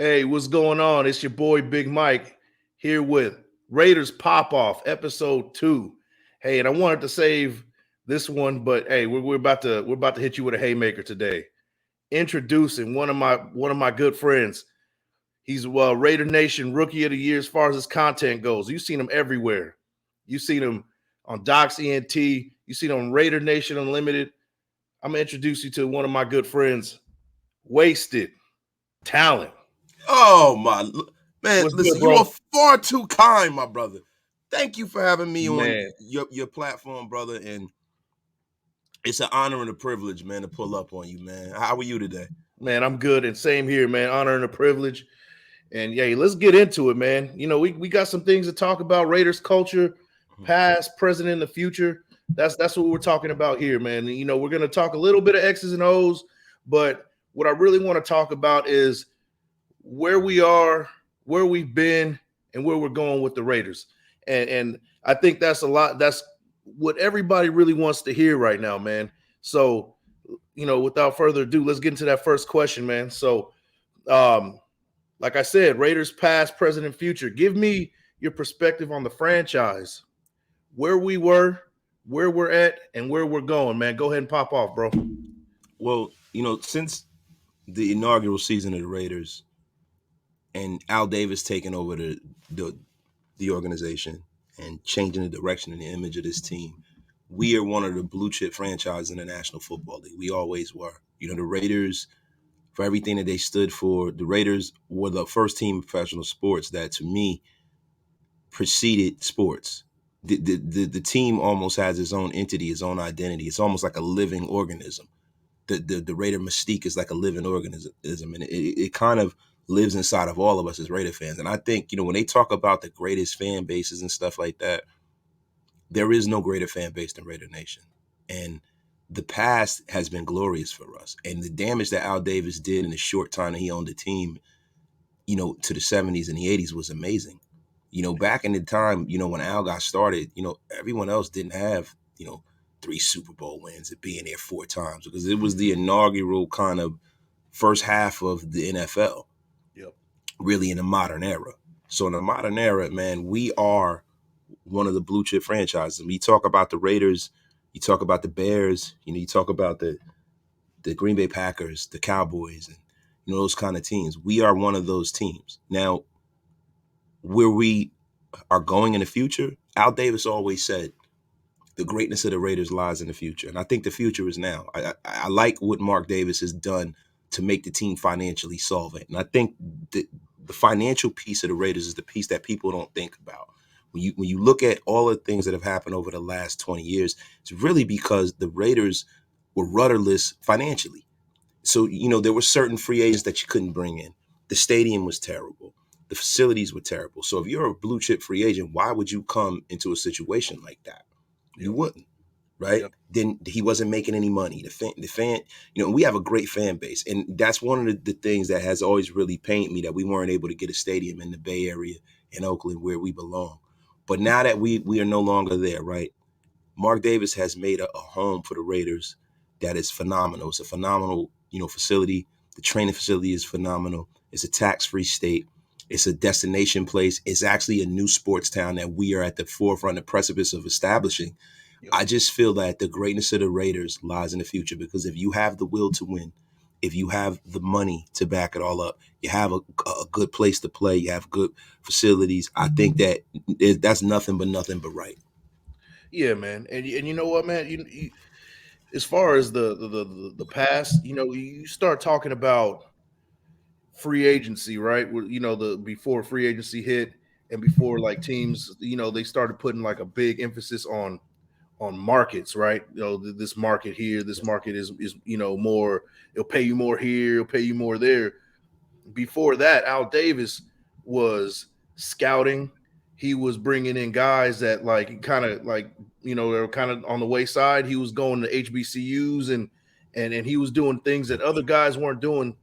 Hey, what's going on? It's your boy Big Mike here with Raiders Pop-Off episode 2. Hey, and I wanted to save this one, but hey, we're about to hit you with a haymaker today. Introducing one of my good friends. He's Raider Nation Rookie of the Year as far as his content goes. You've seen him everywhere. You've seen him on Docs ENT. You've seen him on Raider Nation Unlimited. I'm gonna introduce you to one of my good friends, Wasted Talent. Oh my man, What's good, listen, you are bro? far too kind, my brother. Thank you for having me on Man, your platform, brother. And it's an honor and a privilege, man, to pull up on you, man. How are you today? man, I'm good. And same here, man. Honor and a privilege. And yeah, let's get into it, man. We got some things to talk about. Raiders culture, past, present, and the future. That's what we're talking about here, man. We're gonna talk a little bit of X's and O's, but what I really want to talk about is where we are, where we've been, and where we're going with the Raiders. And I think that's a lot. That's what everybody really wants to hear right now, man. So, without further ado, let's get into that first question, man. So, um, like I said, Raiders past, present, and future. Give me your perspective on the franchise, where we were, where we're at, and where we're going, man. Go ahead and pop off, bro. Well, since the inaugural season of the Raiders and Al Davis taking over the organization and changing the direction and the image of this team, we are one of the blue chip franchises in the National Football League. We always were. The Raiders, for everything that they stood for, the Raiders were the first team in professional sports that, to me, preceded sports. The team almost has its own entity, its own identity. It's almost like a living organism. The Raider mystique is like a living organism, and it kind of lives inside of all of us as Raider fans. And I think, when they talk about the greatest fan bases and stuff like that, there is no greater fan base than Raider Nation. And the past has been glorious for us. And the damage that Al Davis did in the short time that he owned the team, to the 70s and the 80s was amazing. Back in the time, when Al got started, everyone else didn't have, 3 Super Bowl wins and being there 4 times because it was the inaugural kind of first half of the NFL, Yep. really in the modern era. So in the modern era, man, we are one of the blue chip franchises. And you talk about the Raiders, you talk about the Bears, you talk about the Green Bay Packers, the Cowboys, and those kind of teams. We are one of those teams. Now, where we are going in the future, Al Davis always said the greatness of the Raiders lies in the future. And I think the future is now. I like what Mark Davis has done to make the team financially solvent. And I think the financial piece of the Raiders is the piece that people don't think about. When you look at all the things that have happened over the last 20 years, it's really because the Raiders were rudderless financially. So, there were certain free agents that you couldn't bring in. The stadium was terrible. The facilities were terrible. So if you're a blue chip free agent, why would you come into a situation like that? You Yep. wouldn't, right? Yep. Then he wasn't making any money. The fan, we have a great fan base. And that's one of the things that has always really pained me, that we weren't able to get a stadium in the Bay Area in Oakland where we belong. But now that we are no longer there, right? Mark Davis has made a home for the Raiders that is phenomenal. It's a phenomenal, facility. The training facility is phenomenal. It's a tax-free state. It's a destination place. It's actually a new sports town that we are at the forefront, the precipice of establishing. Yep. I just feel that the greatness of the Raiders lies in the future, because if you have the will to win, if you have the money to back it all up, you have a good place to play, you have good facilities, I think that that's nothing but right. Yeah, man. And you know what, man? As far as the past, you start talking about free agency, right? The before free agency hit and before like teams, they started putting like a big emphasis on markets, right? This market here, this market is more. It'll pay you more here, it'll pay you more there. Before that, Al Davis was scouting. He was bringing in guys that like kind of like they were kind of on the wayside. He was going to HBCUs and he was doing things that other guys weren't doing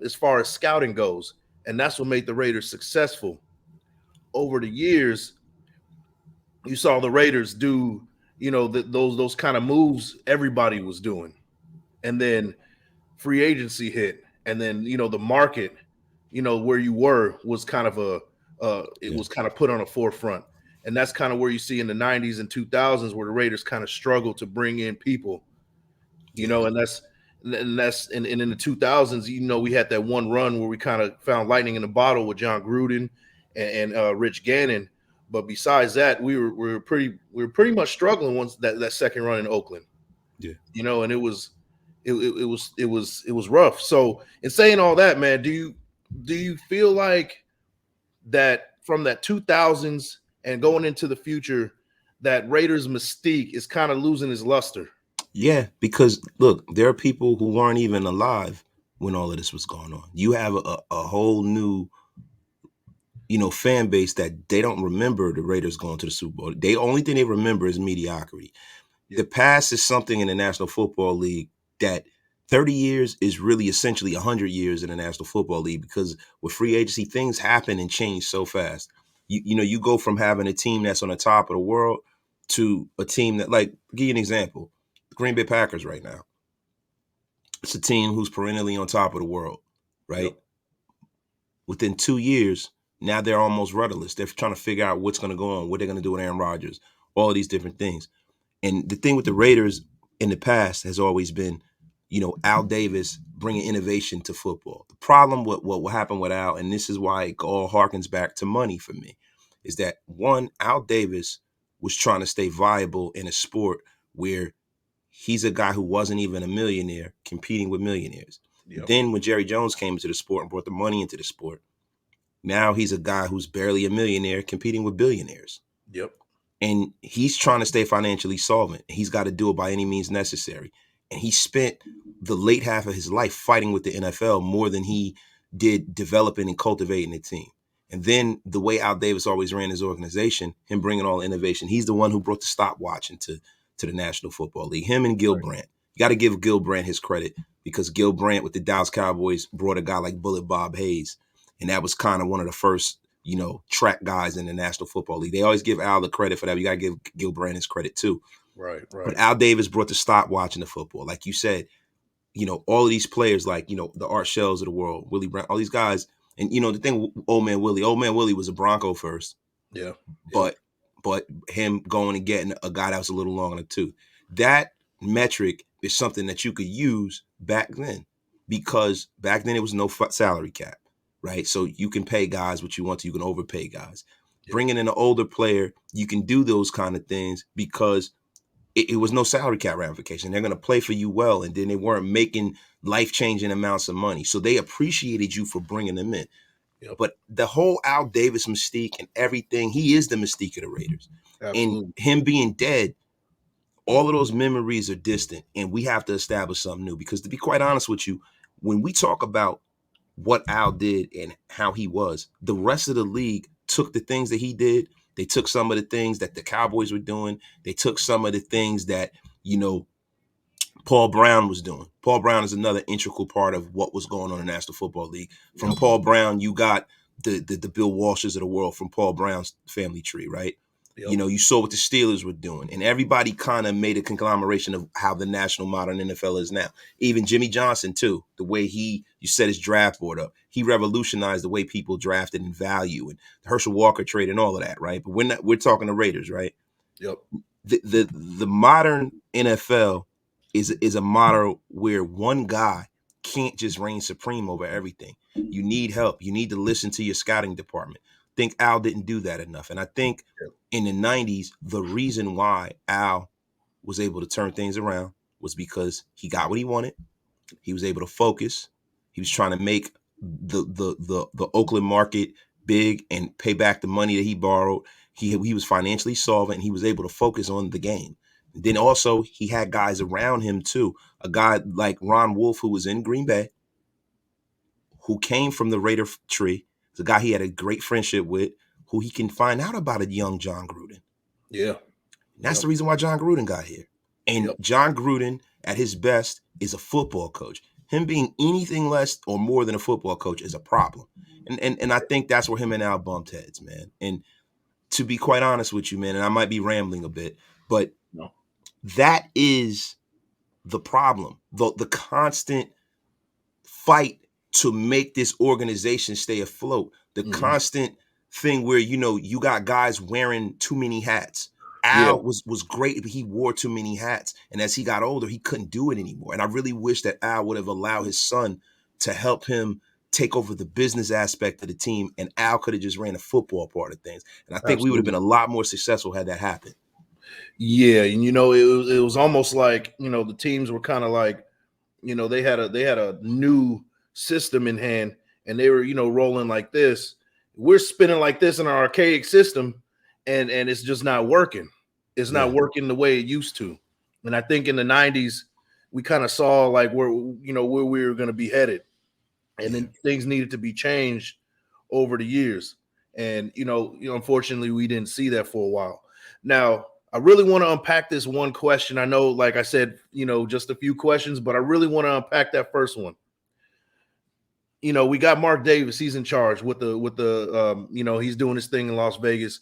as far as scouting goes, and that's what made the Raiders successful. Over the years, you saw the Raiders do those kind of moves everybody was doing, and then free agency hit, and then the market where you were was kind of it Yeah. was kind of put on a forefront. And that's kind of where you see in the 90s and 2000s where the Raiders kind of struggled to bring in people, Yeah. and and in the 2000s, we had that one run where we kind of found lightning in the bottle with John Gruden and Rich Gannon. But besides that, we were pretty much struggling once that second run in Oakland, Yeah. and it was rough. So in saying all that, man, do you feel like that from that 2000s and going into the future, that Raiders mystique is kind of losing its luster? Yeah, because look, there are people who weren't even alive when all of this was going on. You have a whole new, fan base that they don't remember the Raiders going to the Super Bowl. The only thing they remember is mediocrity. The Yep. past is something in the National Football League that 30 years is really essentially 100 years in the National Football League, because with free agency, things happen and change so fast. You go from having a team that's on the top of the world to a team that, like, give you an example, the Green Bay Packers right now. It's a team who's perennially on top of the world, Yep. right? Within 2 years, now they're almost rudderless. They're trying to figure out what's going to go on, what they're going to do with Aaron Rodgers, all of these different things. And the thing with the Raiders in the past has always been, Al Davis bringing innovation to football. The problem with what happened with Al, and this is why it all harkens back to money for me, is that one, Al Davis was trying to stay viable in a sport where he's a guy who wasn't even a millionaire competing with millionaires. Yep. Then when Jerry Jones came into the sport and brought the money into the sport, now he's a guy who's barely a millionaire competing with billionaires. Yep. And he's trying to stay financially solvent. He's got to do it by any means necessary. And he spent the late half of his life fighting with the NFL more than he did developing and cultivating the team. And then the way Al Davis always ran his organization, him bringing all innovation, he's the one who brought the stopwatch to the National Football League. Him and Gil Right. Brandt. You got to give Gil Brandt his credit, because Gil Brandt with the Dallas Cowboys brought a guy like Bullet Bob Hayes. And that was kind of one of the first, track guys in the National Football League. They always give Al the credit for that. You got to give Gil Brandt his credit too. Right. But Right. Al Davis brought the stopwatch into football. Like you said, all of these players, like, the Art Shells of the world, Willie Brown, all these guys. And, the thing, Old Man Willie was a Bronco first, Yeah. Yep. but him going and getting a guy that was a little long in the tooth. That metric is something that you could use back then, because back then it was no salary cap, right? So you can pay guys what you want to, you can overpay guys. Yep. Bringing in an older player, you can do those kind of things because it was no salary cap ramification. They're going to play for you well, and then they weren't making life-changing amounts of money. So they appreciated you for bringing them in. Yep. But the whole Al Davis mystique and everything, he is the mystique of the Raiders. And Absolutely. him being dead, all of those memories are distant, and we have to establish something new. Because to be quite honest with you, when we talk about what Al did and how he was, the rest of the league took the things that he did. They took some of the things that the Cowboys were doing. They took some of the things that, Paul Brown was doing. Paul Brown is another integral part of what was going on in the National Football League. From Yep. Paul Brown, you got the Bill Walshes of the world from Paul Brown's family tree, right? Yep. You saw what the Steelers were doing, and everybody kind of made a conglomeration of how the national modern NFL is now. Even Jimmy Johnson, too, the way you set his draft board up, he revolutionized the way people drafted and value, and the Herschel Walker trade and all of that, right? But we're talking the Raiders, right? Yep. The modern NFL is a model where one guy can't just reign supreme over everything. You need help. You need to listen to your scouting department. I think Al didn't do that enough. And I think Yep. in the 90s, the reason why Al was able to turn things around was because he got what he wanted. He was able to focus. He was trying to make the Oakland market big and pay back the money that he borrowed. He was financially solvent, and he was able to focus on the game. And then also he had guys around him too. A guy like Ron Wolf, who was in Green Bay, who came from the Raider tree. It's a guy he had a great friendship with, who he can find out about a young John Gruden. Yeah. That's Yep. the reason why John Gruden got here. And Yep. John Gruden, at his best, is a football coach. Him being anything less or more than a football coach is a problem. And I think that's where him and Al bumped heads, man. And to be quite honest with you, man, and I might be rambling a bit, but No. that is the problem. The constant fight to make this organization stay afloat. The constant thing where, you got guys wearing too many hats. Yeah, Al was great, but he wore too many hats. And as he got older, he couldn't do it anymore. And I really wish that Al would have allowed his son to help him take over the business aspect of the team, and Al could have just ran the football part of things. And I think we would have been absolutely. a lot more successful had that happened. Yeah, and it was almost like the teams were kind of like they had a new system in hand, and they were rolling like this. We're spinning like this in our archaic system, and it's just not working. It's not Yeah. working the way it used to. And I think in the '90s we kind of saw like where we were going to be headed, and Yeah. then things needed to be changed over the years. And unfortunately, we didn't see that for a while. Now, I really want to unpack this one question. I know, like I said, just a few questions, but I really want to unpack that first one. We got Mark Davis. He's in charge with the he's doing his thing in Las Vegas.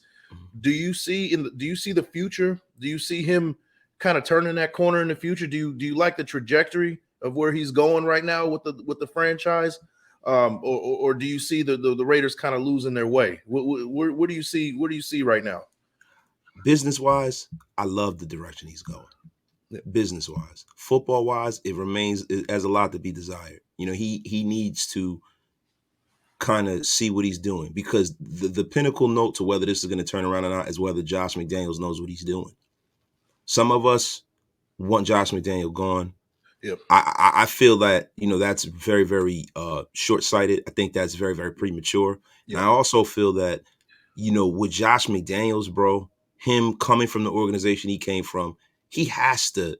Do you see the future? Do you see him kind of turning that corner in the future? Do you like the trajectory of where he's going right now with the franchise? Or do you see the Raiders kind of losing their way? What do you see? What do you see right now? Business wise, I love the direction he's going. Yeah, Business wise, football wise, it has a lot to be desired. He needs to kind of see what he's doing, because the pinnacle note to whether this is going to turn around or not is whether Josh McDaniels knows what he's doing. Some of us want Josh McDaniel gone. yeah, I feel that that's very, very short sighted. I think that's very, very premature. And yeah, I also feel that with Josh McDaniels, bro, him coming from the organization he came from, he has to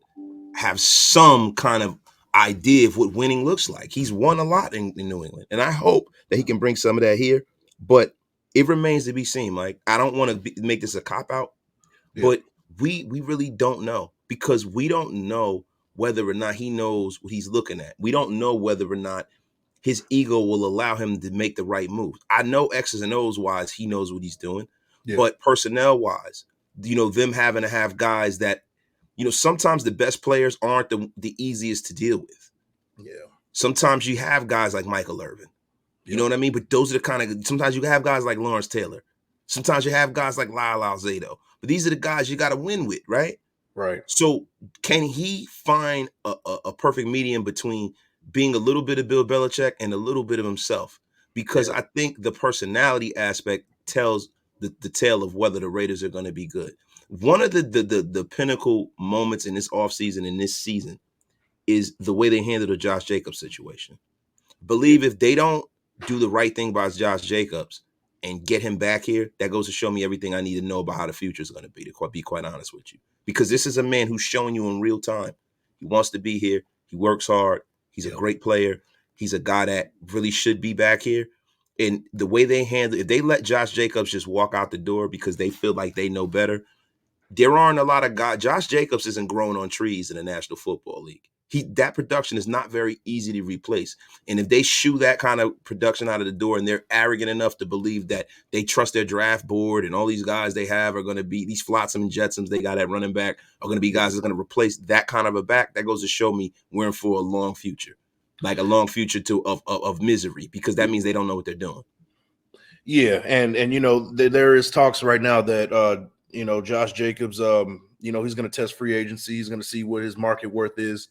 have some kind of idea of what winning looks like. He's won a lot in New England, and I hope that he can bring some of that here. But it remains to be seen. Like, I don't want to make this a cop out, yeah, but we really don't know, because we don't know whether or not he knows what he's looking at. We don't know whether or not his ego will allow him to make the right moves. I know X's and O's wise, he knows what he's doing, yeah, but personnel wise, them having to have guys that, sometimes the best players aren't the easiest to deal with. yeah, Sometimes you have guys like Michael Irvin. You know yep, what I mean? But those are the kind of, sometimes you have guys like Lawrence Taylor. Sometimes you have guys like Lyle Alzado. But these are the guys you got to win with, right? right, So can he find a perfect medium between being a little bit of Bill Belichick and a little bit of himself? Because yeah, I think the personality aspect tells the tale of whether the Raiders are going to be good. One of the pinnacle moments in this offseason, in this season, is the way they handled the Josh Jacobs situation. yeah, Believe if they don't do the right thing by Josh Jacobs and get him back here, that goes to show me everything I need to know about how the future is going to be quite honest with you. Because this is a man who's showing you in real time. He wants to be here. He works hard. He's a yeah, great player. He's a guy that really should be back here. And the way they handle, if they let Josh Jacobs just walk out the door because they feel like they know better, there aren't a lot of guys. Josh Jacobs isn't growing on trees in the National Football League. That production is not very easy to replace. And if they shoo that kind of production out of the door, and they're arrogant enough to believe that they trust their draft board and all these guys they have are going to be these flotsam and jetsams they got at running back are going to be yeah, guys that are going to replace that kind of a back, that goes to show me we're in for a long future, like a long future of misery, because that means they don't know what they're doing. yeah. And there is talks right now that Josh Jacobs, he's going to test free agency. He's going to see what his market worth is.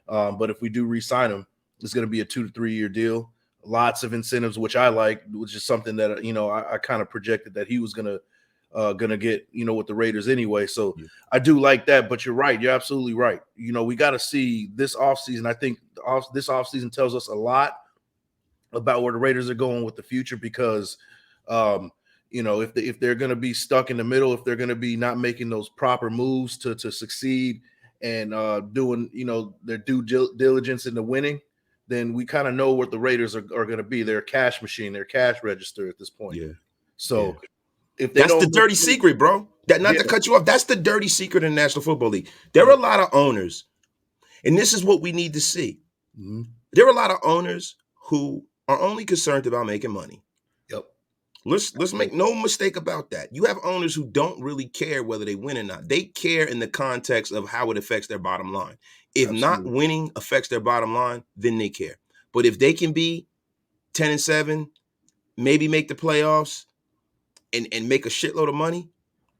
But if we do re-sign him, it's going to be a 2 to 3 year deal. Lots of incentives, which I like, which is something that I kind of projected that he was gonna get with the Raiders anyway. So Yeah. I do like that. But you're right. You're absolutely right. We got to see this offseason. I think this offseason tells us a lot about where the Raiders are going with the future, because if they're going to be stuck in the middle, if they're going to be not making those proper moves to succeed and doing their due diligence into winning, then we kind of know what the Raiders are going to be. They're a cash machine, they're a cash register at this point. Yeah. Yeah. So if they That's the don't make dirty secret, bro. That, not yeah, to cut you off, that's the dirty secret in the National Football League. There are a lot of owners, and this is what we need to see. mhm, There are a lot of owners who are only concerned about making money. yep, Let's make absolutely, no mistake about that. You have owners who don't really care whether they win or not. They care in the context of how it affects their bottom line. If not absolutely, winning affects their bottom line, then they care. But if they can be 10-7, maybe make the playoffs and make a shitload of money,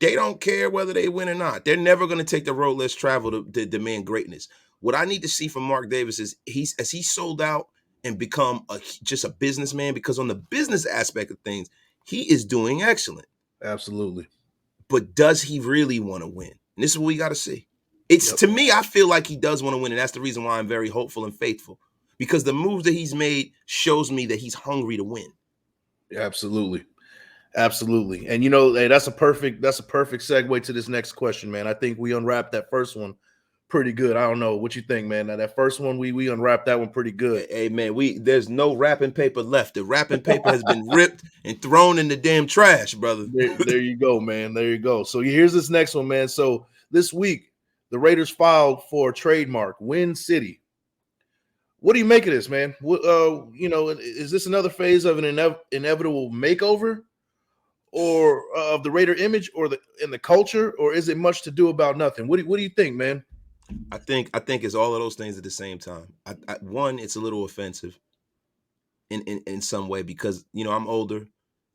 they don't care whether they win or not. They're never going to take the road less traveled to demand greatness. What I need to see from Mark Davis is he sold out and become just a businessman, because on the business aspect of things, he is doing excellent. Absolutely. But does he really want to win? And this is what we got to see. It's to me, I feel like he does want to win, and that's the reason why I'm very hopeful and faithful, because the moves that he's made shows me that he's hungry to win. Absolutely. Absolutely. And you know, hey, that's a perfect segue to this next question, man. I think we unwrapped that first one pretty good. I don't know what you think, man. Now, that first one, we unwrapped that one pretty good. Hey, man, there's no wrapping paper left. The wrapping paper has been ripped and thrown in the damn trash, brother. There you go, man. There you go. So here's this next one, man. So this week, the Raiders filed for trademark Win City. What do you make of this, man? You know, is this another phase of an inevitable makeover, or of the Raider image, or in the culture, or is it much to do about nothing? What do you think, man? I think it's all of those things at the same time. One, it's a little offensive in some way, because you know I'm older,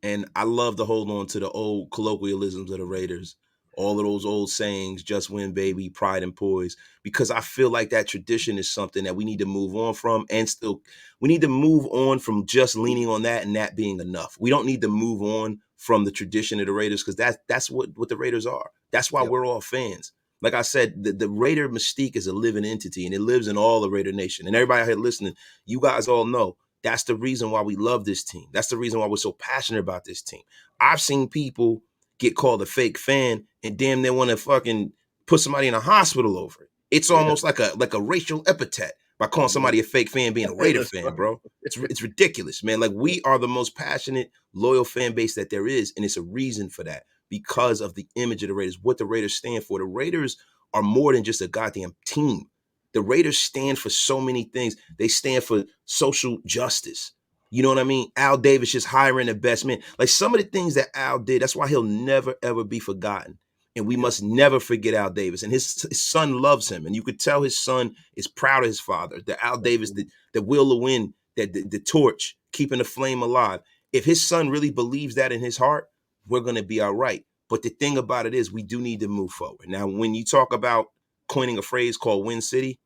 and I love to hold on to the old colloquialisms of the Raiders, all of those old sayings, just win, baby, pride and poise, because I feel like that tradition is something that we need to move on from, and still we need to move on from just leaning on that and that being enough. We don't need to move on from the tradition of the Raiders, because that's what the Raiders are. That's why we're all fans. Like I said, the Raider mystique is a living entity, and it lives in all the Raider Nation. And everybody out here listening, you guys all know that's the reason why we love this team. That's the reason why we're so passionate about this team. I've seen people get called a fake fan and damn they want to fucking put somebody in a hospital over it. It's almost like a racial epithet by calling somebody a fake fan being a Raider fan, bro. It's ridiculous, man. Like, we are the most passionate, loyal fan base that there is, and it's a reason for that, because of the image of the Raiders, what the Raiders stand for. The Raiders are more than just a goddamn team. The Raiders stand for so many things. They stand for social justice. You know what I mean? Al Davis just hiring the best men. Like, some of the things that Al did, that's why he'll never, ever be forgotten. And we must never forget Al Davis. And his son loves him. And you could tell his son is proud of his father. The Al Davis, the will to win, the torch, keeping the flame alive. If his son really believes that in his heart, we're going to be all right. But the thing about it is, we do need to move forward. Now, when you talk about coining a phrase called Win City,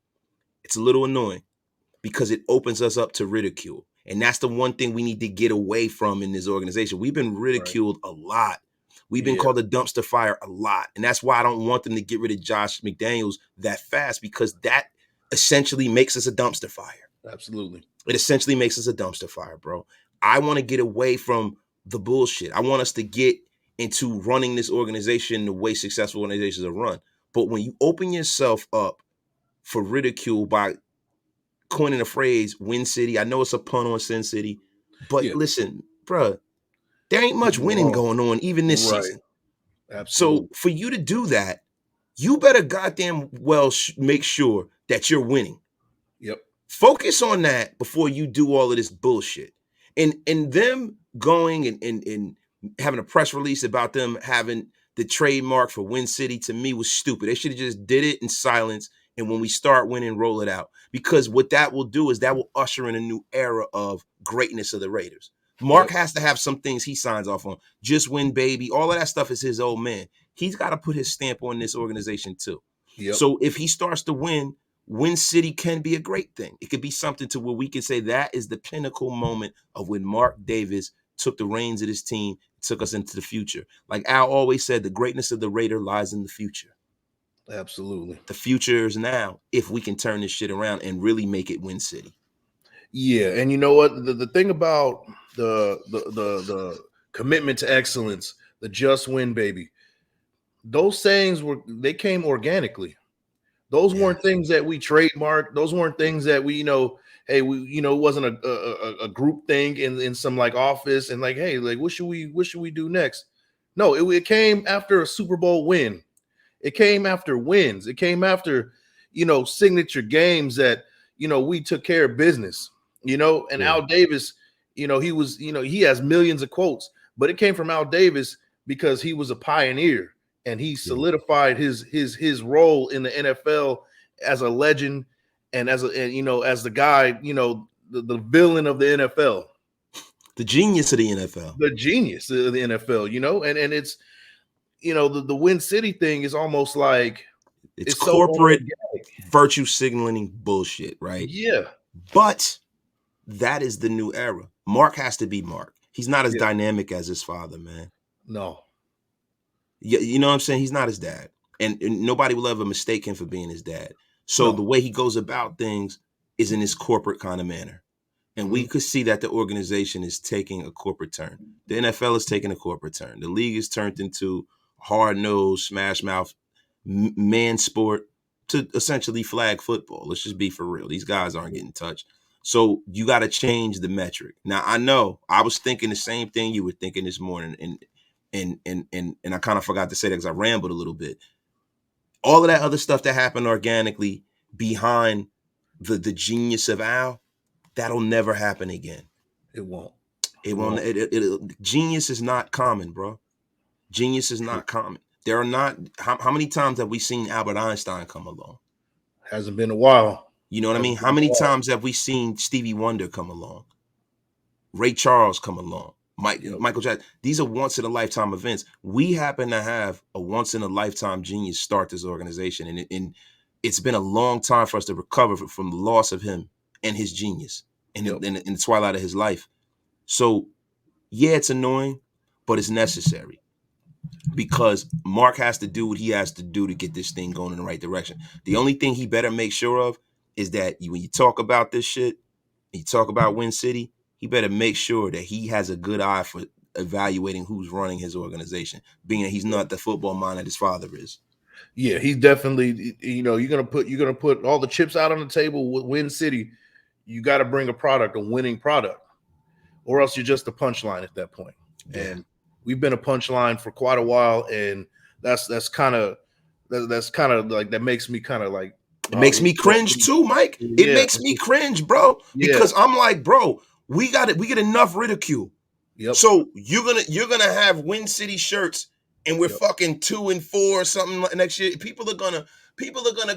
it's a little annoying, because it opens us up to ridicule. And that's the one thing we need to get away from in this organization. We've been ridiculed a lot. We've been called a dumpster fire a lot. And that's why I don't want them to get rid of Josh McDaniels that fast, because that essentially makes us a dumpster fire. Absolutely. It essentially makes us a dumpster fire, bro. I want to get away from the bullshit. I want us to get into running this organization the way successful organizations are run. But when you open yourself up for ridicule by coining a phrase, Win City, I know it's a pun on Sin City, but listen, bro, there ain't much winning going on even this season. Absolutely. So for you to do that, you better goddamn well make sure that you're winning. Yep. Focus on that before you do all of this bullshit. And them going and having a press release about them having the trademark for Win City, to me, was stupid. They should have just did it in silence, and when we start winning, roll it out. Because what that will do is that will usher in a new era of greatness of the Raiders. Mark has to have some things he signs off on. Just win, baby. All of that stuff is his old man. He's got to put his stamp on this organization too. So if he starts to win, Win City can be a great thing. It could be something to where we can say that is the pinnacle moment of when Mark Davis took the reins of this team, took us into the future. Like Al always said, the greatness of the Raider lies in the future. Absolutely. The future is now, if we can turn this shit around and really make it Win City. Yeah, and you know what? The thing about the commitment to excellence, the just win, baby, those sayings came organically. Those weren't things that we trademarked. Those weren't things that we, hey, it wasn't a group thing in some like office and like, hey, like what should we do next? No, it came after a Super Bowl win. It came after wins. It came after, signature games that, we took care of business, and Al Davis, he has millions of quotes, but it came from Al Davis because he was a pioneer and he solidified his role in the NFL as a legend and as the guy, the villain of the NFL. The genius of the NFL. The genius of the NFL, you know, and it's, you know, the Win City thing is almost like It's it's so corporate unorganic. virtue signaling bullshit, right? Yeah, But that is the new era. Mark has to be Mark. He's not as yeah, dynamic as his father, man. no, You know what I'm saying? He's not his dad. And nobody will ever mistake him for being his dad. So the no. way he goes about things is in this corporate kind of manner. And we Mhm. could see that the organization is taking a corporate turn. The NFL is taking a corporate turn. The league is turned into hard-nosed, smash-mouth man sport to essentially flag football. Let's just be for real. These guys aren't getting touched. So you got to change the metric. Now I know I was thinking the same thing you were thinking this morning, and I kind of forgot to say that because I rambled a little bit. All of that other stuff that happened organically behind the genius of Al, that'll never happen again. It won't. It It won't. won't. Genius is not common, bro. Genius is True. not common. There are not. How many times have we seen Albert Einstein come along? Hasn't been a while. You know what I mean? Hasn't How been a many while. times have we seen Stevie Wonder come along? Ray Charles come along? Yep. Michael Jackson. These are once in a lifetime events. We happen to have a once in a lifetime genius start this organization, and it's been a long time for us to recover from the loss of him and his genius Yep. in the twilight of his life. So yeah, it's annoying, but it's necessary because Mark has to do what he has to do to get this thing going in the right direction. The only thing he better make sure of is that when you talk about this shit, you talk about Win City, he better make sure that he has a good eye for evaluating who's running his organization, being that he's not the football mind that his father is. Yeah, he's definitely, you know, you're gonna put all the chips out on the table with Win City. You got to bring a product, a winning product, or else you're just a punchline at that point. Yeah. And we've been a punchline for quite a while, and that's kind of that's kind of like that makes me kind of like, It makes me yeah, cringe too, Mike. It yeah, makes me cringe, bro, yeah, because I'm like, bro, we get enough ridicule. yep, So you're gonna have Win City shirts, and we're yep, fucking 2-4 or something next year. People are gonna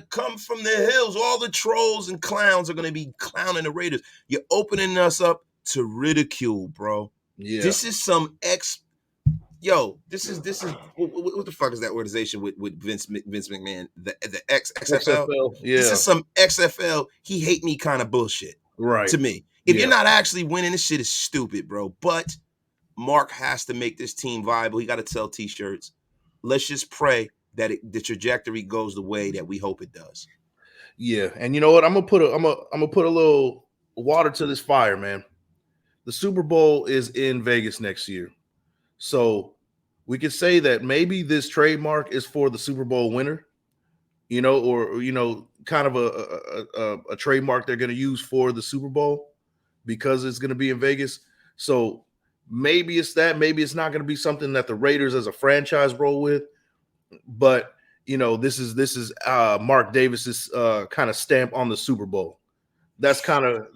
come from the hills. All the trolls and clowns are gonna be clowning the Raiders. You're opening us up to ridicule, bro. yeah. This is some this is what the fuck is that organization with Vince McMahon, the XFL. XFL, This yeah, is some XFL he hate me kind of bullshit right, to me. If you're yeah, not actually winning, this shit is stupid, bro. But Mark has to make this team viable. He got to sell t-shirts. Let's just pray that the trajectory goes the way that we hope it does. yeah. And you know what? I'm gonna put a little water to this fire, man. The Super Bowl is in Vegas next year. So we could say that maybe this trademark is for the Super Bowl winner, you know, or you know, kind of a trademark they're going to use for the Super Bowl because it's going to be in Vegas. So maybe it's that. Maybe it's not going to be something that the Raiders as a franchise roll with. But you know, this is Mark Davis's kind of stamp on the Super Bowl. That's kind of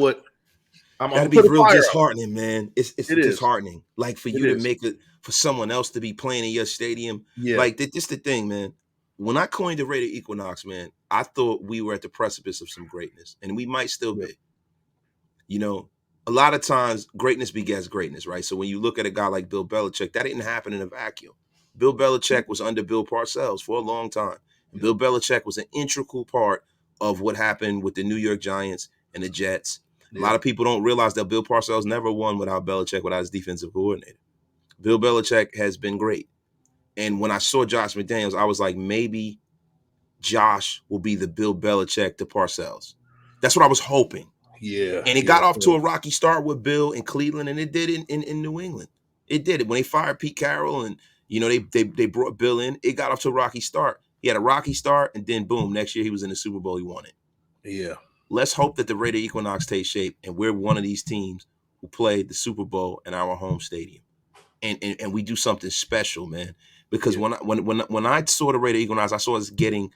what I'm That'd gonna be put a real fire out. disheartening, man. It's It is. disheartening. Like for It you to is. make it for someone else to be playing in your stadium. Yeah. Like this the thing, man. When I coined the Raider Equinox, man, I thought we were at the precipice of some greatness, and we might still Yep. be. You know, a lot of times greatness begets greatness, right? So when you look at a guy like Bill Belichick, that didn't happen in a vacuum. Bill Belichick was under Bill Parcells for a long time. And Yep. Bill Belichick was an integral part of what happened with the New York Giants and the Jets. A lot Yeah. of people don't realize that Bill Parcells never won without Belichick, without his defensive coordinator. Bill Belichick has been great. And when I saw Josh McDaniels, I was like, maybe Josh will be the Bill Belichick to Parcells. That's what I was hoping. Yeah. And it Yeah. got off to So, a rocky start with Bill in Cleveland, and it did in New England. It did it when they fired Pete Carroll, and they brought Bill in. It got off to a rocky start. He had a rocky start, and then boom, next year he was in the Super Bowl. He won it. yeah. Let's hope that the Raider Equinox takes shape, and we're one of these teams who play the Super Bowl in our home stadium, and we do something special, man. Because Yeah. when I saw the Raider Equinox, I saw us getting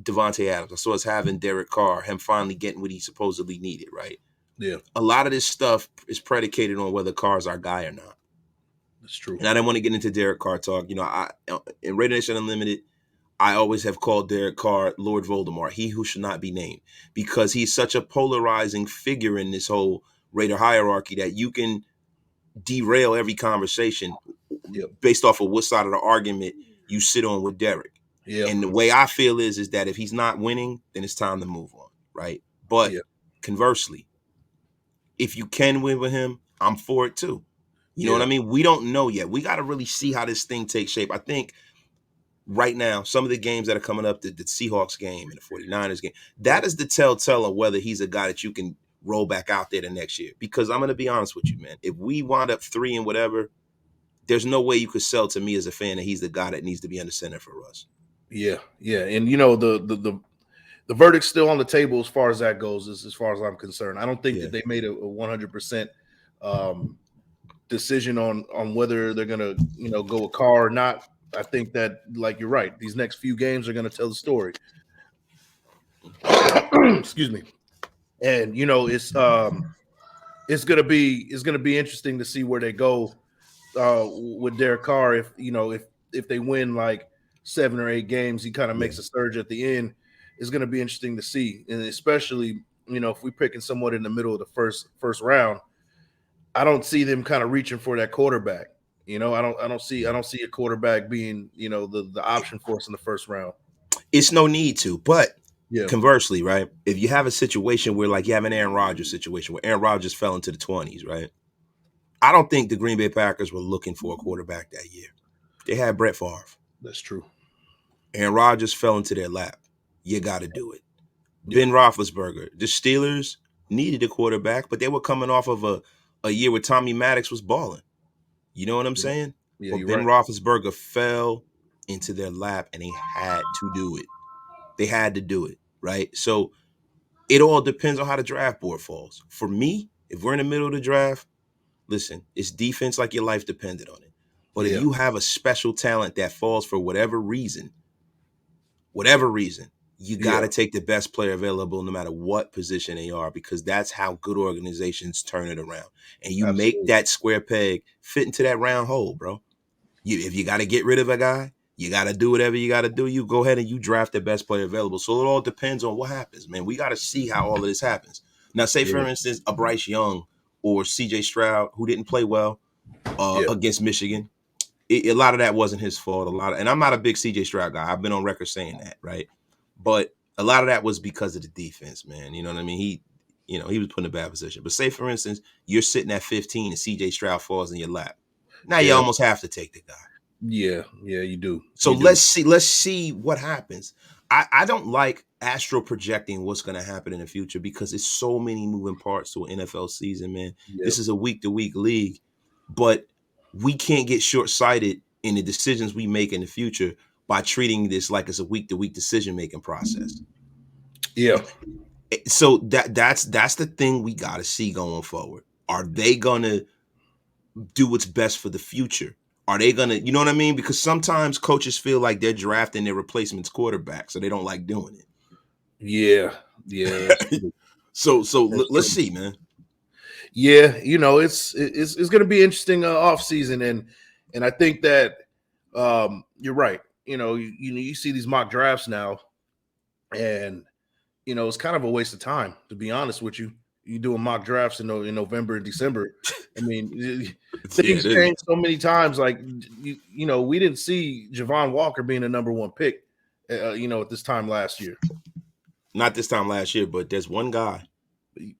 Devontae Adams. I saw us having Derek Carr, him finally getting what he supposedly needed, right? Yeah. A lot of this stuff is predicated on whether Carr's our guy or not. That's true. And I didn't want to get into Derek Carr talk. In Raider Nation Unlimited, I always have called Derek Carr Lord Voldemort, he who should not be named, because he's such a polarizing figure in this whole Raider hierarchy that you can derail every conversation Yep. based off of what side of the argument you sit on with Derek. Yep. And the way I feel is that if he's not winning, then it's time to move on, right? But Yep. conversely, if you can win with him, I'm for it too. You know what I Yeah. mean? We don't know yet. We got to really see how this thing takes shape. I think right now, some of the games that are coming up, the Seahawks game and the 49ers game, that is the telltale of whether he's a guy that you can roll back out there the next year. Because I'm going to be honest with you, man. If we wind up 3 and whatever, there's no way you could sell to me as a fan that he's the guy that needs to be under center for us. Yeah. Yeah. And the verdict's still on the table as far as that goes, as far as I'm concerned. I don't think that they made a 100% decision on whether they're gonna go a car or not. I think that, like, you're right, these next few games are gonna tell the story. Excuse me. And it's gonna be interesting to see where they go with Derek Carr. If they win like 7 or 8 games, he kind of makes a surge at the end. It's gonna be interesting to see, and especially if we're picking somewhat in the middle of the first round. I don't see them kind of reaching for that quarterback. I don't see a quarterback being the option for us in the first round. It's no need to, but Yeah. conversely, right? If you have a situation where, like, you have an Aaron Rodgers situation where Aaron Rodgers fell into the 20s, right? I don't think the Green Bay Packers were looking for a quarterback that year. They had Brett Favre. That's true. Aaron Rodgers fell into their lap. You got to do it. Yeah. Ben Roethlisberger. The Steelers needed a quarterback, but they were coming off of a year where Tommy Maddox was balling. You know what I'm saying? Yeah, but you're Ben right. Roethlisberger fell into their lap, and they had to do it. They had to do it, right? So it all depends on how the draft board falls. For me, if we're in the middle of the draft, listen, it's defense like your life depended on it. But if Yeah. you have a special talent that falls for whatever reason, you got to take the best player available no matter what position they are, because that's how good organizations turn it around. And you make Absolutely. that square peg fit into that round hole, bro. If you got to get rid of a guy, you got to do whatever you got to do. You go ahead and you draft the best player available. So it all depends on what happens, man. We got to see how all of this happens. Now, say, for instance, a Bryce Young or CJ Stroud, who didn't play well against Michigan. A lot of that wasn't his fault. And I'm not a big CJ Stroud guy. I've been on record saying that, right? But a lot of that was because of the defense, man. You know what I mean? He was put in a bad position. But say, for instance, you're sitting at 15 and CJ Stroud falls in your lap. Now you almost have to take the guy. Yeah, you do. So let's see what happens. I don't like astro projecting what's going to happen in the future because it's so many moving parts to an NFL season, man. Yep. This is a week-to-week league, but we can't get short-sighted in the decisions we make in the future by treating this like it's a week-to-week decision-making process. Yeah. So that's the thing we got to see going forward. Are they going to do what's best for the future? Are they gonna, you know what I mean? Because sometimes coaches feel like they're drafting their replacement's quarterback, so they don't like doing it. Yeah. That's true. So let's see, man. Yeah, it's going to be interesting off season, and I think that you're right. You see these mock drafts now, and it's kind of a waste of time, to be honest with you. You doing mock drafts in November and December. I mean, things change so many times. Like, we didn't see Javon Walker being a number 1 pick, at this time last year. Not this time last year, but there's one guy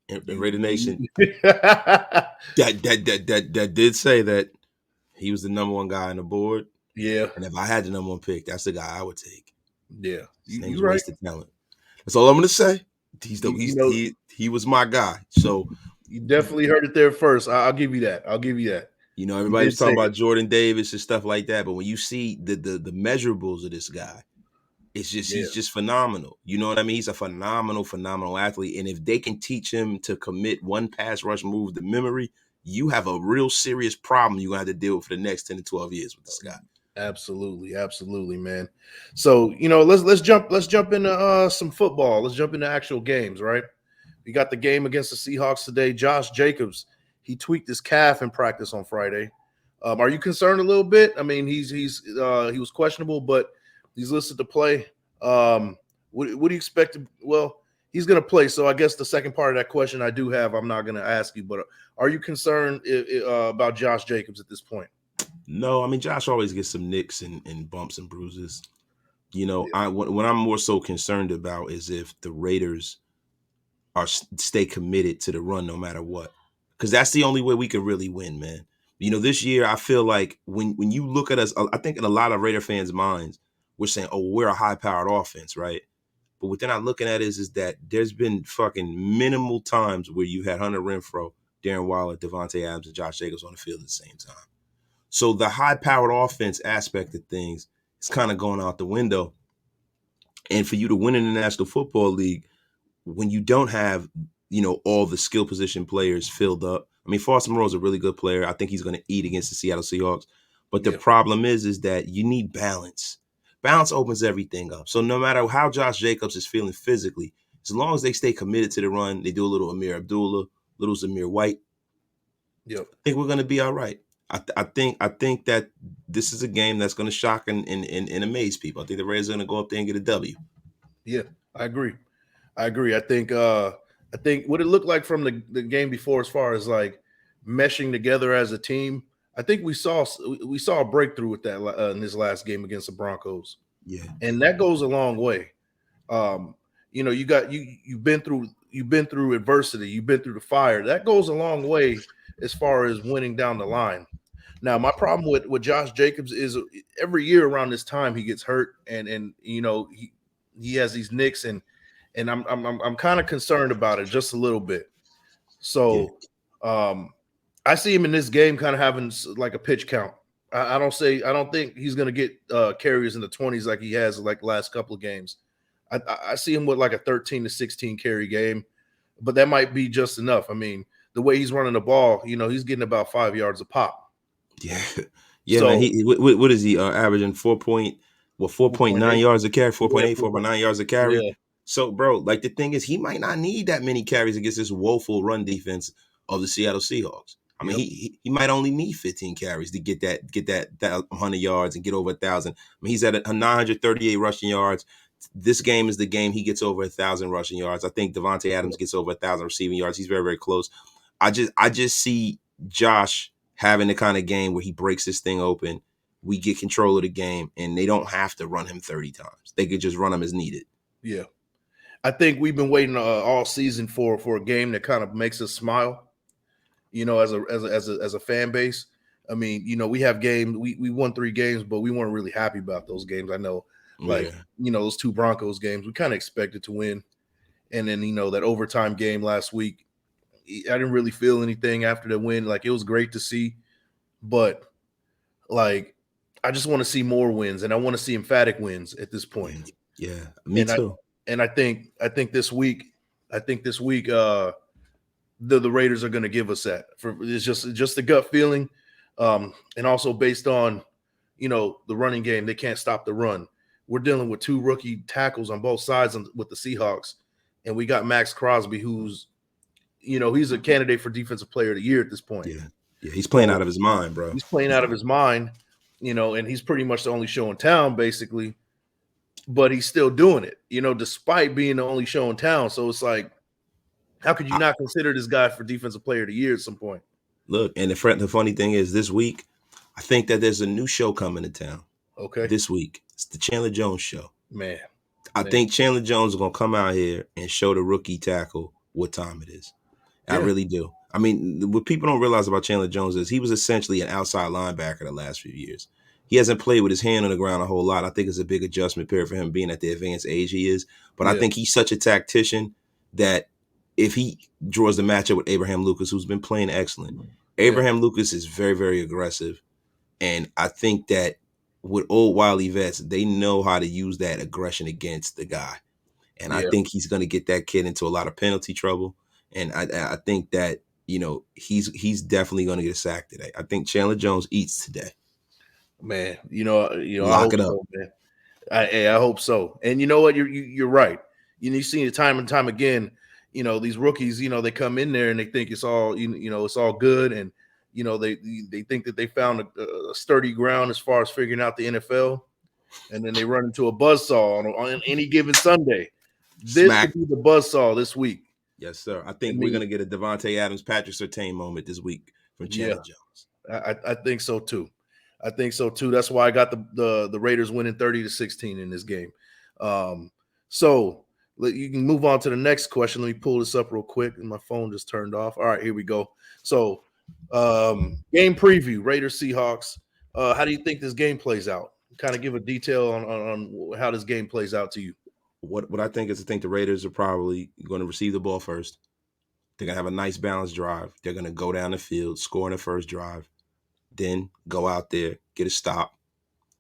in Raider Nation that did say that he was the number 1 guy on the board. Yeah. And if I had the number 1 pick, that's the guy I would take. Yeah. His name's wasted talent. That's all I'm gonna say. He was my guy. So you definitely heard it there first. I'll give you that. Everybody's talking about Jordan Davis and stuff like that, but when you see the measurables of this guy, it's just he's just phenomenal. You know what I mean? He's a phenomenal athlete. And if they can teach him to commit one pass rush move to memory, you have a real serious problem you're gonna have to deal with for the next 10 to 12 years with this guy. Absolutely, man. So let's jump into some football. Let's jump into actual games, right? We got the game against the Seahawks today. Josh Jacobs, he tweaked his calf in practice on Friday. Are you concerned a little bit? I mean, he was questionable, but he's listed to play. What do you expect? Well, he's going to play. So I guess the second part of that question I do have, I'm not going to ask you, but are you concerned about Josh Jacobs at this point? No, I mean Josh always gets some nicks and bumps and bruises. You know, Yeah. what I'm more so concerned about is if the Raiders stay committed to the run no matter what, because that's the only way we can really win, man. You know, this year I feel like when you look at us, I think in a lot of Raider fans' minds, we're saying, "Oh, we're a high-powered offense, right?" But what they're not looking at is that there's been fucking minimal times where you had Hunter Renfrow, Darren Waller, Devontae Adams, and Josh Jacobs on the field at the same time. So the high-powered offense aspect of things is kind of going out the window. And for you to win in the National Football League, when you don't have, all the skill position players filled up. I mean, Foster Moreau's a really good player. I think he's going to eat against the Seattle Seahawks. But the Yeah. problem is that you need balance. Balance opens everything up. So no matter how Josh Jacobs is feeling physically, as long as they stay committed to the run, they do a little Amir Abdullah, little Zamir White, Yep. I think we're going to be all right. I think that this is a game that's going to shock and amaze people. I think the Raiders are going to go up there and get a W. Yeah. I agree. I think what it looked like from the game before, as far as like meshing together as a team, I think we saw a breakthrough with that in this last game against the Broncos, Yeah, and that goes a long way. You've been through adversity, you've been through the fire. That goes a long way as far as winning down the line. Now, my problem with Josh Jacobs is every year around this time he gets hurt, and he has these nicks, and I'm kind of concerned about it just a little bit. yeah, So I see him in this game kind of having like a pitch count. I don't think he's going to get carries in the 20s like he has like the last couple of games. I see him with like a 13 to 16 carry game, but that might be just enough. I mean, the way he's running the ball, he's getting about 5 yards a pop. yeah, yeah, man. So What is he averaging 4.9 4.8, yards a carry, yeah, 4.8, 4.9 yards a carry. yeah, So, bro, like the thing is, he might not need that many carries against this woeful run defense of the Seattle Seahawks. I mean, yep, he might only need 15 carries to get that 100 yards and get over 1,000. I mean, he's at 938 rushing yards. This game is the game he gets over 1,000 rushing yards. I think Devontae Adams yep, gets over 1,000 receiving yards. He's very, very close. I just see Josh having the kind of game where he breaks this thing open. We get control of the game, and they don't have to run him 30 times. They could just run him as needed. yeah. I think we've been waiting all season for a game that kind of makes us smile. As a fan base. I mean, we have games. We won 3 games, but we weren't really happy about those games. I know, like Yeah. those 2 Broncos games, we kind of expected to win, and then that overtime game last week, I didn't really feel anything after the win. Like, it was great to see, but like I just want to see more wins, and I want to see emphatic wins at this point. Yeah. Yeah. Me And I too. and I think this week, the Raiders are going to give us that. It's just a gut feeling, and also based on the running game. They can't stop the run. We're dealing with 2 rookie tackles on both sides with the Seahawks, and we got Max Crosby, who's he's a candidate for Defensive Player of the Year at this point. Yeah. Yeah. He's playing out So of his mind, bro. he's playing out of his mind, and he's pretty much the only show in town, basically. But he's still doing it, despite being the only show in town. So it's like, how could you I, not consider this guy for Defensive Player of the Year at some point? look, and the funny thing is, this week, I think that there's a new show coming to town Okay, this week. It's the Chandler Jones show. man. I think Chandler Jones is going to come out here and show the rookie tackle what time it is. I Yeah, really do. I mean, what people don't realize about Chandler Jones is he was essentially an outside linebacker the last few years. He hasn't played with his hand on the ground a whole lot. I think it's a big adjustment period for him being at the advanced age he is. But I yeah, think he's such a tactician that if he draws the matchup with Abraham Lucas, who's been playing excellent, yeah, Abraham Lucas is very, very aggressive. And I think that with old wily vets, they know how to use that aggression against the guy. And I yeah. think he's going to get that kid into a lot of penalty trouble. And I think that he's definitely going to get a sack today. I think Chandler Jones eats today. Man, I Lock hope it up. so, man. I hope so. And you know what? You're right. You've seen it time and time again. These rookies, they come in there and they think it's all it's all good, and they think that they found a sturdy ground as far as figuring out the NFL, and then they run into a buzzsaw on any given Sunday. This Smack. could be the buzzsaw this week. Yes, sir. I I think we're mean, gonna get a Devontae Adams, Patrick Surtain moment this week from yeah, Chandler Jones. I think so too. I think so too. That's why I got the Raiders winning 30-16 in this game. So you can move on to the next question. Let me pull this up real quick. My phone just turned off. All right, here we go. So game preview, Raiders Seahawks. How do you think this game plays out? Kind of give a detail on how this game plays out to you. What I think is I think the Raiders are probably going to receive the ball first. They're gonna have a nice balanced drive. They're gonna go down the field, score in the first drive, then go out there, get a stop.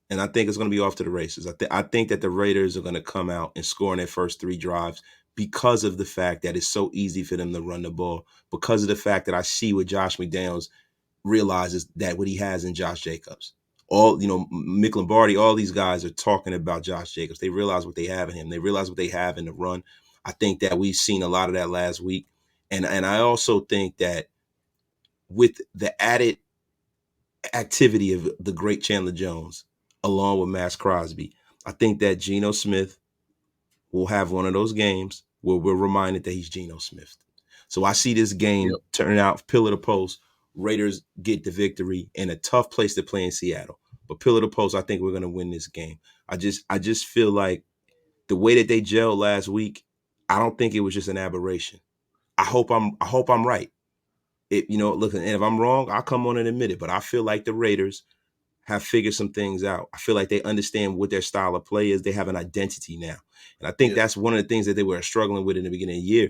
And I think it's going to be off to the races. I think that the Raiders are going to come out and score in their first three drives because of the fact that it's so easy for them to run the ball, because of the fact that I see what Josh McDaniels realizes that what he has in Josh Jacobs. All, Mick Lombardi, all these guys are talking about Josh Jacobs. They realize what they have in him. They realize what they have in the run. I think that we've seen a lot of that last week. And I also think that with the added activity of the great Chandler Jones, along with Max Crosby, I think that Geno Smith will have one of those games where we're reminded that he's Geno Smith. So I see this Yep. game turning out pillar to post. Raiders get the victory in a tough place to play in Seattle. But pillar to post, I think we're going to win this game. I just feel like the way that they gelled last week, I don't think it was just an aberration. I hope I'm right. Look, and if I'm wrong, I'll come on and admit it. But I feel like the Raiders have figured some things out. I feel like they understand what their style of play is. They have an identity now. And I think Yeah. that's one of the things that they were struggling with in the beginning of the year.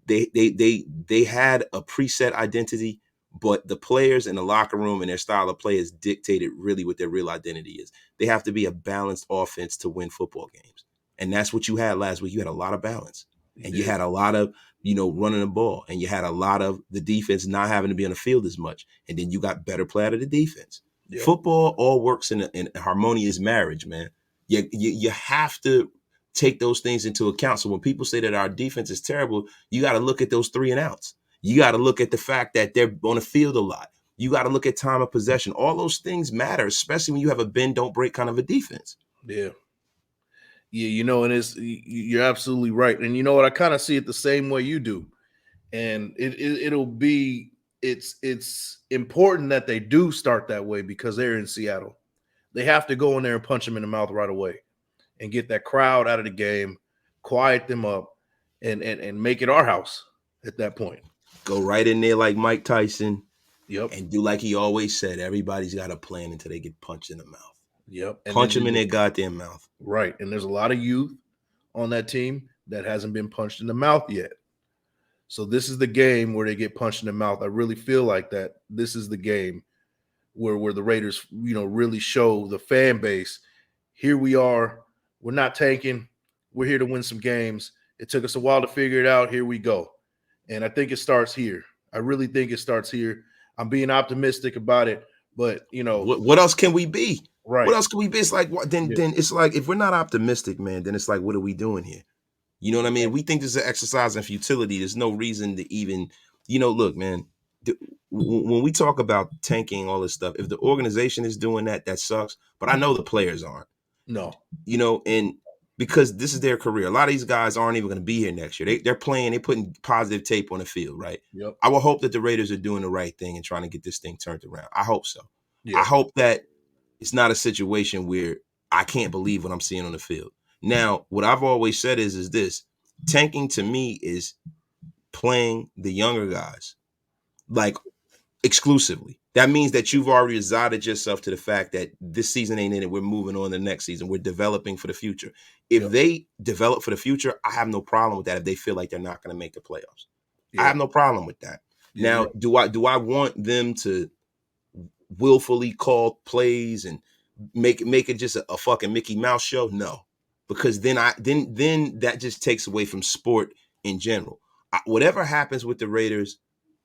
They had a preset identity, but the players in the locker room and their style of play has dictated really what their real identity is. They have to be a balanced offense to win football games. And that's what you had last week. You had a lot of balance. You And you did. had a lot of, running the ball. And you had a lot of the defense not having to be on the field as much. And then you got better play out of the defense. Yep. Football all works in a harmonious marriage, man. You have to take those things into account. So when people say that our defense is terrible, you got to look at those 3 and outs. You got to look at the fact that they're on the field a lot. You got to look at time of possession. All those things matter, especially when you have a bend don't break kind of a defense. Yeah. Yeah, and you're absolutely right. And you know what? I kind of see it the same way you do. And it'll be it's important that they do start that way because they're in Seattle. They have to go in there and punch them in the mouth right away and get that crowd out of the game, quiet them up, and make it our house at that point. Go right in there like Mike Tyson Yep. and do like he always said. Everybody's got a plan until they get punched in the mouth. Yep. And Punch then them in their goddamn mouth. right. And there's a lot of youth on that team that hasn't been punched in the mouth yet. So this is the game where they get punched in the mouth. I really feel like that this is the game where the Raiders, really show the fan base, here we are. We're not tanking. We're here to win some games. It took us a while to figure it out. Here we go. And I think it starts here. I really think it starts here. I'm being optimistic about it, but What else can we be? right. What else can we be? It's like then Yeah. then it's like if we're not optimistic, man, then it's like what are we doing here? You know what I mean? If we think this is an exercise in futility, there's no reason to even, look, man. When we talk about tanking all this stuff, if the organization is doing that, that sucks. But I know the players aren't. No. And because this is their career. A lot of these guys aren't even going to be here next year. They're playing, they're putting positive tape on the field, right? Yep. I will hope that the Raiders are doing the right thing and trying to get this thing turned around. I hope so. Yeah. I hope that it's not a situation where I can't believe what I'm seeing on the field. Now, what I've always said is this: tanking to me is playing the younger guys, like exclusively. That means that you've already resided yourself to the fact that this season ain't in it. We're moving on to the next season. We're developing for the future. If Yep. they develop for the future, I have no problem with that. If they feel like they're not going to make the playoffs, I Yeah. have no problem with that. Yeah. Now, do I want them to willfully call plays and make it just a fucking Mickey Mouse show? No, because then that just takes away from sport in general. Whatever happens with the Raiders,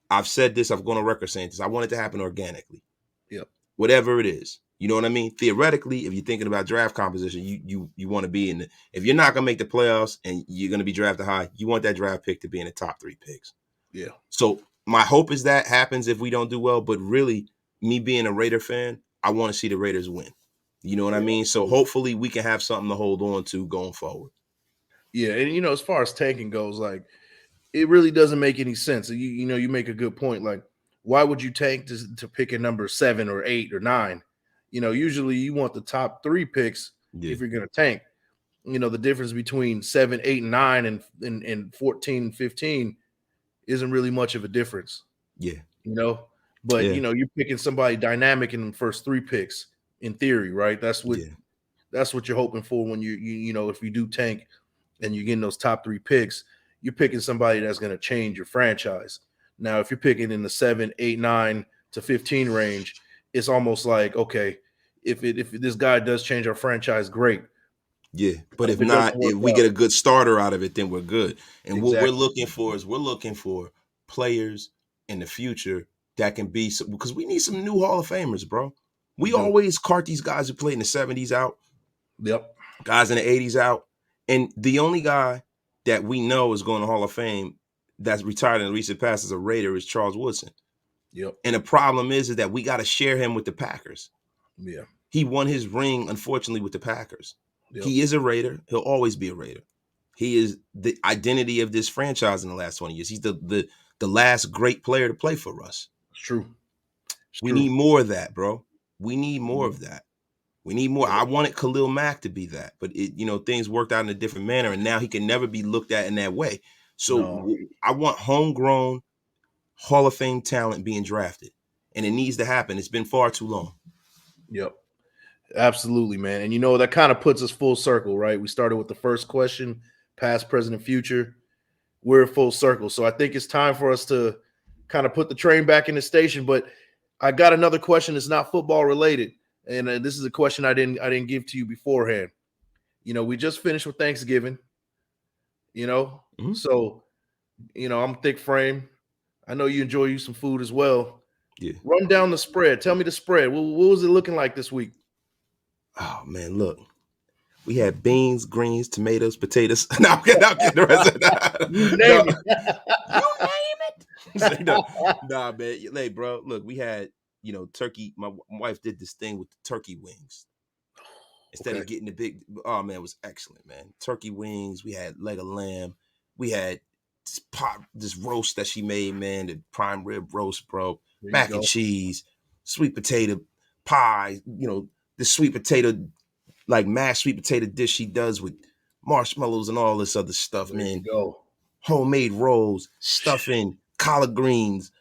I've said this, I've gone on record saying this, I want it to happen organically. Yep. Whatever it is. You know what I mean? Theoretically, if you're thinking about draft composition, you want to be in the, if you're not going to make the playoffs and you're going to be drafted high, you want that draft pick to be in the top 3 picks. Yeah. So my hope is that happens if we don't do well, but really, me being a Raider fan, I want to see the Raiders win. You know what I mean? So hopefully we can have something to hold on to going forward. Yeah, and as far as tanking goes, like it really doesn't make any sense. You make a good point. Like, why would you tank to pick a number 7 or 8 or 9? Usually you want the top 3 picks Yeah, if you're gonna tank. The difference between 7, 8, and 9 and 14 and 15 isn't really much of a difference, yeah, you know. But yeah, you're picking somebody dynamic in the first 3 picks, in theory, right? yeah, That's what you're hoping for when if you do tank and you're getting those top 3 picks, you're picking somebody that's going to change your franchise. Now, if you're picking in the 7, 8, 9 to 15 range, it's almost like, okay, if this guy does change our franchise, great. yeah. But But if if it doesn't not, work if we out, get a good starter out of it, then we're good. And what we're exactly. looking for is we're looking for players in the future that can be because we need some new Hall of Famers, bro. We We do. always cart these guys who played in the 70s out, Yep. guys in the 80s out. And the only guy that we know is going to Hall of Fame that's retired in the recent past as a Raider is Charles Woodson. Yep. And the problem is that we got to share him with the Packers. Yeah. He won his ring, unfortunately, with the Packers. Yep. He is a Raider. He'll always be a Raider. He is the identity of this franchise in the last 20 years. He's the last great player to play for us. It's true. It's We true. need more of that, bro. We need more Yep. of that. We need more. Yep. I wanted Khalil Mack to be that, but things worked out in a different manner, and now he can never be looked at in that way. So No. I want homegrown Hall of Fame talent being drafted, and it needs to happen. It's been far too long. Yep. Absolutely, man. And that kind of puts us full circle, right? We started with the first question, past, present, and future. We're full circle. So I think it's time for us to kind of put the train back in the station. But I got another question that's not football related. And this is a question I didn't give to you beforehand. We just finished with Thanksgiving, you know. Mhm. So, I'm thick frame. I know you enjoy you some food as well. Yeah. Run down the spread. Tell me the spread. What was it looking like this week? Oh man, look. We had beans, greens, tomatoes, potatoes. No, I'm kidding. I'm kidding. The rest of that. You No, name it. you name it. No, nah, man. Hey, bro. Look, we had turkey. My wife did this thing with the turkey wings instead Okay. of getting the big. Oh man, it was excellent, man. Turkey wings. We had leg of lamb. We had this roast that she made, man. The prime rib roast, bro. There you Mac and go. cheese, sweet potato pie. The sweet potato like mashed sweet potato dish she does with marshmallows and all this other stuff, There you man. go. Homemade rolls, stuffing, collard greens,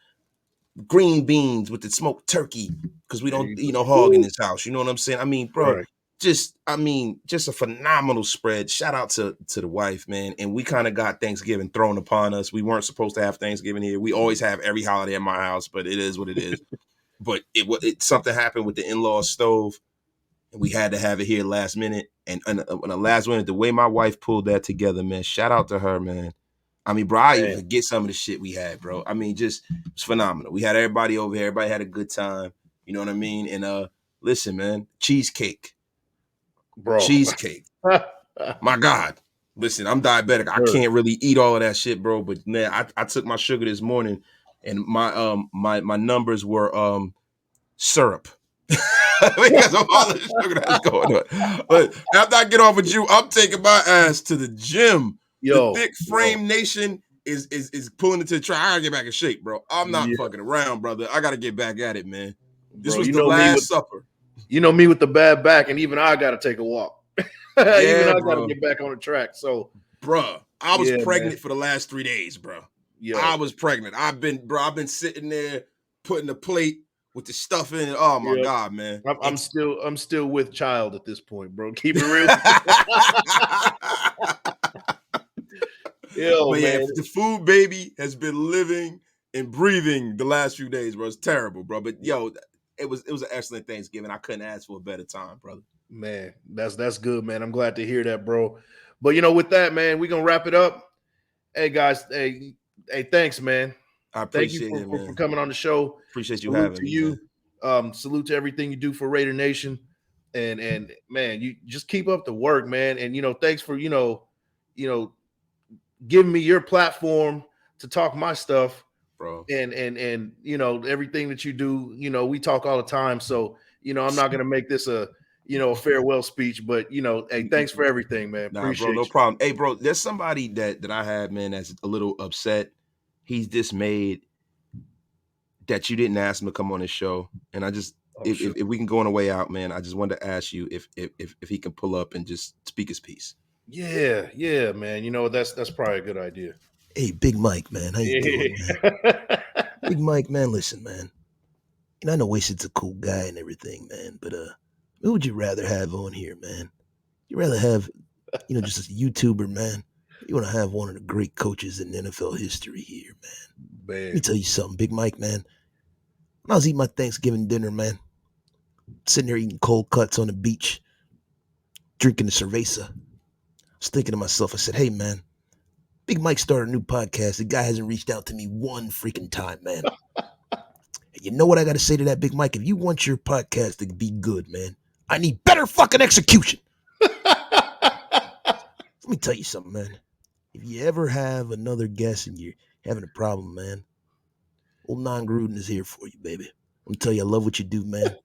green beans with the smoked turkey, because we There don't you eat go. no hog in Woo! this house. You know what I'm saying? I mean, bro, Right. just a phenomenal spread. Shout out to the wife, man. And we kind of got Thanksgiving thrown upon us. We weren't supposed to have Thanksgiving here. We always have every holiday at my house, but it is what it is. But something happened with the in-law stove, and we had to have it here last minute. And the last minute, the way my wife pulled that together, man, shout out to her, man. I mean, bro, I even Man, forget some of the shit we had, bro. I mean, just it's phenomenal. We had everybody over here. Everybody had a good time. You know what I mean? And listen, man, cheesecake. bro. Cheesecake. My God. Listen, I'm diabetic. I Sure. can't really eat all of that shit, bro. But man, I took my sugar this morning and my numbers were syrup. Because of all the sugar that's going on. But after I get off with you, I'm taking my ass to the gym. The Yo, thick frame nation is pulling into the track. I gotta get back in shape, bro. I'm not yeah, fucking around, brother. I gotta get back at it, man. This bro. was You the know me with last supper. the bad back, and even I got to take a walk. Even Yeah, I got to bro. get back on the track. So, Bruh, I was yeah, man. pregnant for the last 3 days, bro. I Yo, was pregnant. I've been sitting there putting the plate with the stuff in it. Oh my yep. God, man. I'm still with child at this point, bro. Keep it real. Yo, But yeah, man. the food baby has been living and breathing the last few days, bro. It's terrible, bro. But yo, it was an excellent Thanksgiving. I couldn't ask for a better time, brother. Man, that's good, man. I'm glad to hear that, bro. But with that, man, we're gonna wrap it up. Hey guys, hey, thanks, man. I Thank you appreciate it, for man. coming on the show. Appreciate you Salute having to me, man. you. Salute to everything you do for Raider Nation. And man, you just keep up the work, man. And thanks for you know giving me your platform to talk my stuff. Bro. And everything that you do. We talk all the time. So I'm not gonna make this a farewell speech. But hey, thanks for everything, man. Nah, bro, Appreciate no you. problem. Hey, bro, there's somebody that I have, man, that's a little upset. He's dismayed that you didn't ask him to come on his show. And I just, Oh, if, sure. if, if we can go on a way out, man, I just wanted to ask you if he can pull up and just speak his piece. Yeah, man. That's probably a good idea. Hey, Big Mike, man. How you doing, man? Yeah. Big Mike, man, listen, man. I know Wasted a cool guy and everything, man, but who would you rather have on here, man? You rather have, just a YouTuber, man? You want to have one of the great coaches in NFL history here, man. Let me Man. tell you something, Big Mike, man. When I was eating my Thanksgiving dinner, man, sitting there eating cold cuts on the beach, drinking the cerveza, I was thinking to myself, I said, hey, man, Big Mike started a new podcast. The guy hasn't reached out to me one freaking time, man. And you know what I got to say to that, Big Mike? If you want your podcast to be good, man, I need better fucking execution. Let me tell you something, man. If you ever have another guest and you're having a problem, man, old Non Gruden is here for you, baby. Let me tell you, I love what you do, man.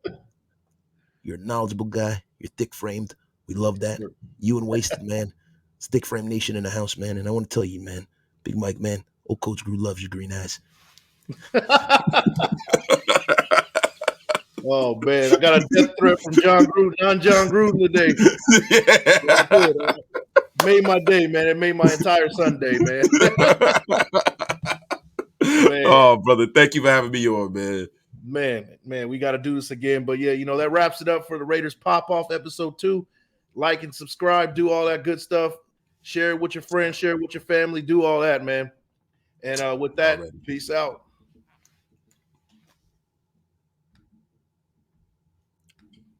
You're a knowledgeable guy. You're thick framed. We love that. You and Wasted, man. It's Thick Frame Nation in the house, man. And I want to tell you, man, Big Mike, man, old Coach Gru loves your green eyes. Oh man, I got a death threat from John Gruden today. Made my day, man. It made my entire Sunday, man. Man. Oh, brother, thank you for having me on, man. Man, we got to do this again. But yeah, that wraps it up for the Raiders Pop-Off episode 2. Like and subscribe, do all that good stuff. Share it with your friends, share it with your family, do all that, man. And with that, peace out.